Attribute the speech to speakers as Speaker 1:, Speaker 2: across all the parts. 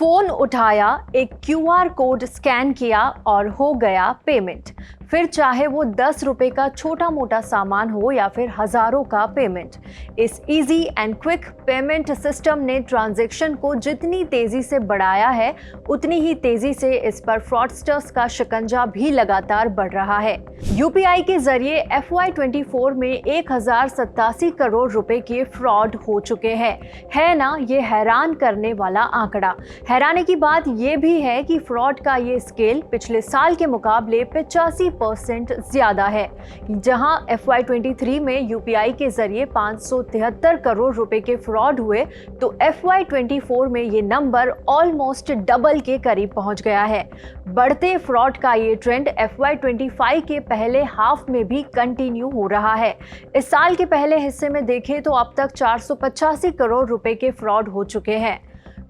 Speaker 1: Phone उठाया, एक QR code scan किया और हो गया पेमेंट। फिर चाहे वो 10 रुपए का छोटा मोटा सामान हो या फिर हजारों का पेमेंट। इस easy and quick payment system ने ट्रांजैक्शन को जितनी तेजी से बढ़ाया है, उतनी ही तेजी से इस पर फ्रॉडस्टर्स का शिकंजा भी लगातार बढ़ रहा है। यूपीआई के जरिए FY24 में 1087 करोड़ रुपए के फ्रॉड हो चुके हैं। है ना ये हैरान करने वाला आंकड़ा। हैरानी की बात यह भी है कि फ्रॉड का ये स्केल पिछले साल के मुकाबले 85% ज्यादा है। जहां FY23 में यूपीआई के जरिए 573 करोड़ रुपए के फ्रॉड हुए, तो FY24 में ये नंबर ऑलमोस्ट डबल के करीब पहुंच गया है। बढ़ते फ्रॉड का ये ट्रेंड FY25 के पहले हाफ में भी कंटिन्यू हो रहा है। इस साल के पहले हिस्से में देखें तो अब तक 485 करोड़ रुपए के फ्रॉड हो चुके हैं।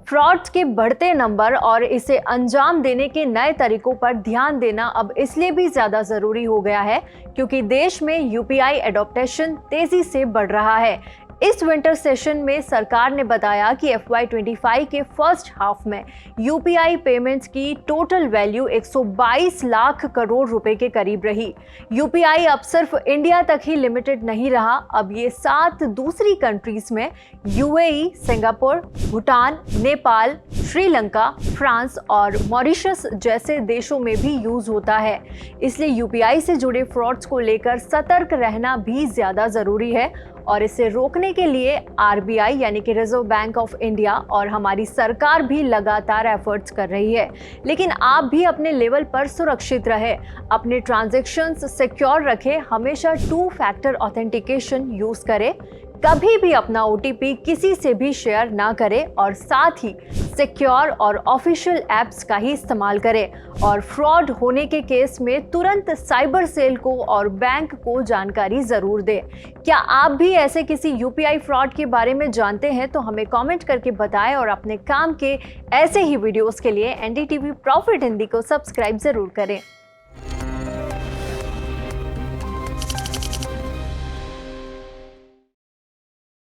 Speaker 1: फ्रॉड के बढ़ते नंबर और इसे अंजाम देने के नए तरीकों पर ध्यान देना अब इसलिए भी ज्यादा जरूरी हो गया है क्योंकि देश में यूपीआई एडॉप्टेशन तेजी से बढ़ रहा है। इस विंटर सेशन में सरकार ने बताया कि FY25 के फर्स्ट हाफ में यूपीआई पेमेंट्स की टोटल वैल्यू 122 लाख करोड़ रुपए के करीब रही। यूपीआई अब सिर्फ इंडिया तक ही लिमिटेड नहीं रहा, अब ये 7 दूसरी कंट्रीज में UAE, Singapore, Bhutan, Nepal, Sri Lanka, France और मॉरिशस जैसे देशों में भी यूज होता है। इसलिए यूपीआई से जुड़े फ्रॉड्स को लेकर सतर्क रहना भी ज्यादा जरूरी है और इसे रोकने के लिए RBI यानी कि रिजर्व बैंक ऑफ इंडिया और हमारी सरकार भी लगातार एफर्ट्स कर रही है। लेकिन आप भी अपने लेवल पर सुरक्षित रहे, अपने ट्रांजैक्शंस सिक्योर रखें, हमेशा 2 फैक्टर ऑथेंटिकेशन यूज करें, कभी भी अपना OTP किसी से भी शेयर ना करें और साथ ही सिक्योर और ऑफिशियल ऐप्स का ही इस्तेमाल करें और फ्रॉड होने के केस में तुरंत साइबर सेल को और बैंक को जानकारी जरूर दें। क्या आप भी ऐसे किसी यूपीआई फ्रॉड के बारे में जानते हैं तो हमें कमेंट करके बताएं और अपने काम के ऐसे ही वीडियोस के लिए NDTV प्रॉफिट हिंदी को सब्सक्राइब जरूर करें।